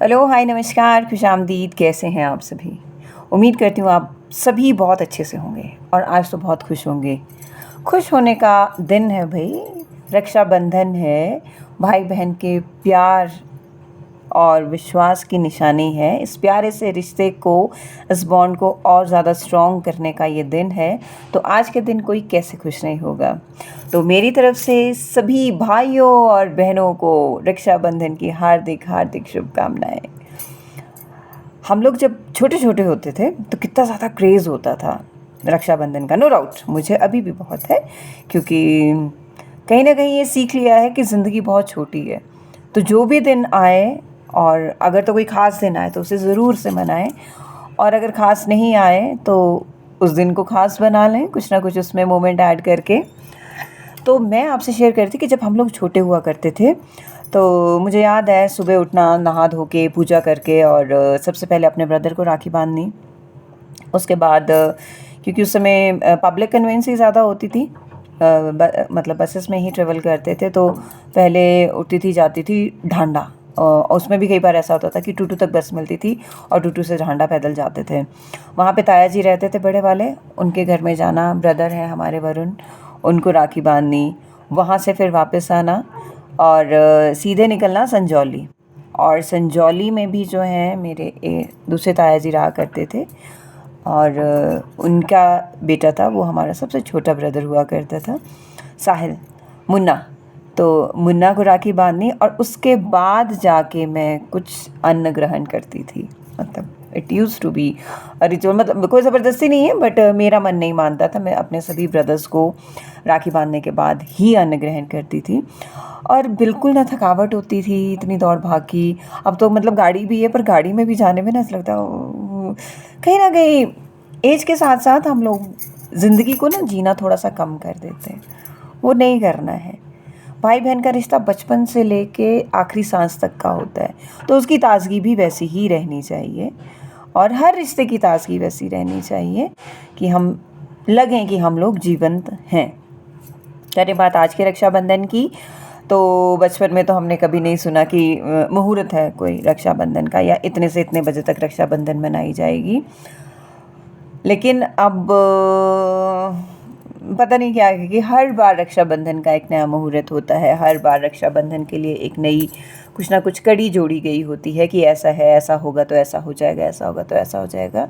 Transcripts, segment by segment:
Hello, हाय, नमस्कार, खुशामदीद। कैसे हैं आप सभी? उम्मीद करती हूँ आप सभी बहुत अच्छे से होंगे और आज तो बहुत खुश होंगे। खुश होने का दिन है भई, रक्षाबंधन है, भाई-बहन के प्यार और विश्वास की निशानी है। इस प्यारे से रिश्ते को, इस बॉन्ड को और ज़्यादा स्ट्रॉन्ग करने का ये दिन है, तो आज के दिन कोई कैसे खुश नहीं होगा। तो मेरी तरफ से सभी भाइयों और बहनों को रक्षाबंधन की हार्दिक शुभकामनाएँ। हम लोग जब छोटे-छोटे होते थे तो कितना ज़्यादा क्रेज़ होता था रक्षाबंधन का, नो डाउट मुझे अभी भी बहुत है, क्योंकि कहीं न कहीं ये सीख लिया है कि ज़िंदगी बहुत छोटी है। तो जो भी दिन आए, और अगर तो कोई ख़ास दिन आए तो उसे ज़रूर से मनाएँ, और अगर ख़ास नहीं आए तो उस दिन को ख़ास बना लें, कुछ ना कुछ उसमें मोमेंट ऐड करके। तो मैं आपसे शेयर कर रही थी कि जब हम लोग छोटे हुआ करते थे, तो मुझे याद है सुबह उठना, नहा धो के, पूजा करके, और सबसे पहले अपने ब्रदर को राखी बांधनी। उसके बाद क्योंकि उस समय पब्लिक कन्वेंस ही ज़्यादा होती थी, मतलब बसेस में ही ट्रेवल करते थे, तो पहले उठती थी, जाती थी ढांडा। उसमें भी कई बार ऐसा होता था कि टूटू तक बस मिलती थी और टूटू से ढांडा पैदल जाते थे। वहाँ पे ताया जी रहते थे बड़े वाले, उनके घर में जाना, ब्रदर हैं हमारे वरुण, उनको राखी बांधनी, वहाँ से फिर वापस आना और सीधे निकलना संजौली। और संजौली में भी जो है मेरे दूसरे ताया जी रहा करते थे, और उनका बेटा था, वो हमारा सबसे छोटा ब्रदर हुआ करता था, साहिल, मुन्ना। तो मुन्ना को राखी बांधनी और उसके बाद जाके मैं कुछ अन्न ग्रहण करती थी। मतलब it use to be a ritual, मतलब कोई ज़बरदस्ती नहीं है, बट मेरा मन नहीं मानता था। मैं अपने सभी ब्रदर्स को राखी बांधने के बाद ही अन्न ग्रहण करती थी, और बिल्कुल ना थकावट होती थी, इतनी दौड़ भाग की। अब तो मतलब गाड़ी भी है, पर गाड़ी में भी जाने में ना ऐसा लगता है कहीं ना कहीं एज के साथ साथ हम लोग ज़िंदगी को ना जीना थोड़ा सा कम कर देते हैं। वो नहीं करना है। भाई बहन का रिश्ता बचपन से लेके आखिरी सांस तक का होता है, तो उसकी ताजगी भी वैसी ही रहनी चाहिए, और हर रिश्ते की ताजगी वैसी रहनी चाहिए कि हम लगें कि हम लोग जीवंत हैं। करें बात आज के रक्षाबंधन की, तो बचपन में तो हमने कभी नहीं सुना कि मुहूर्त है कोई रक्षाबंधन का, या इतने से इतने बजे तक रक्षाबंधन मनाई जाएगी। लेकिन अब पता नहीं क्या है कि हर बार रक्षाबंधन का एक नया मुहूर्त होता है, हर बार रक्षाबंधन के लिए एक नई कुछ ना कुछ कड़ी जोड़ी गई होती है कि ऐसा है, ऐसा होगा तो ऐसा हो जाएगा, ऐसा होगा तो ऐसा हो जाएगा।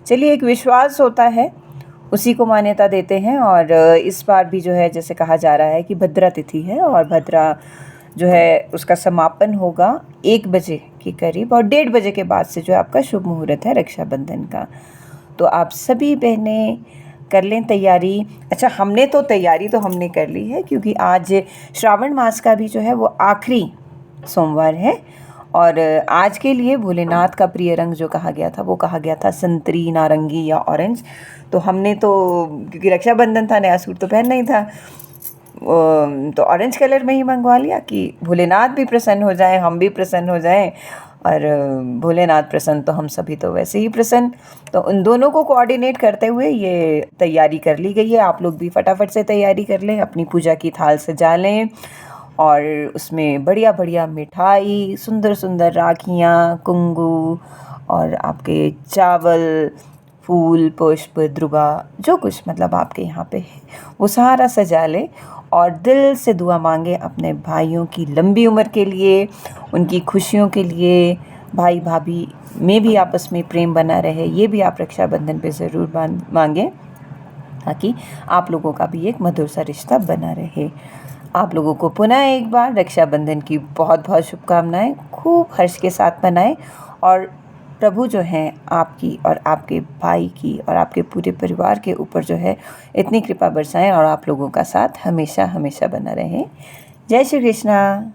चलिए, एक विश्वास होता है, उसी को मान्यता देते हैं। और इस बार भी जो है, जैसे कहा जा रहा है कि भद्रा तिथि है, और भद्रा जो है उसका समापन होगा 1 बजे के करीब, और 1:30 बजे के बाद से जो है आपका शुभ मुहूर्त है रक्षाबंधन का। तो आप सभी बहनें कर लें तैयारी। अच्छा, हमने तो तैयारी तो हमने कर ली है, क्योंकि आज श्रावण मास का भी जो है वो आखिरी सोमवार है, और आज के लिए भोलेनाथ का प्रिय रंग जो कहा गया था, वो कहा गया था संतरी, नारंगी या ऑरेंज। तो हमने तो, क्योंकि रक्षाबंधन था, नया सूट तो पहनना ही था, तो ऑरेंज कलर में ही मंगवा लिया कि भोलेनाथ भी प्रसन्न हो जाएं, हम भी प्रसन्न हो जाएं, और भोलेनाथ प्रसन्न तो हम सभी तो वैसे ही प्रसन्न। तो उन दोनों को कोऑर्डिनेट करते हुए ये तैयारी कर ली गई है। आप लोग भी फटाफट से तैयारी कर लें, अपनी पूजा की थाल सजा लें, और उसमें बढ़िया बढ़िया मिठाई, सुंदर सुंदर राखियाँ, कुंगू, और आपके चावल, फूल, पुष्प, द्रुवा, जो कुछ मतलब आपके यहाँ पे है वो सारा सजा लें, और दिल से दुआ मांगे अपने भाइयों की लंबी उम्र के लिए, उनकी खुशियों के लिए। भाई भाभी में भी आपस में प्रेम बना रहे, ये भी आप रक्षाबंधन पे ज़रूर मांगें, ताकि आप लोगों का भी एक मधुर सा रिश्ता बना रहे। आप लोगों को पुनः एक बार रक्षाबंधन की बहुत बहुत शुभकामनाएं। खूब हर्ष के साथ मनाएं, और प्रभु जो हैं आपकी और आपके भाई की और आपके पूरे परिवार के ऊपर जो है इतनी कृपा बरसाएं, और आप लोगों का साथ हमेशा हमेशा बना रहे। जय श्री कृष्णा।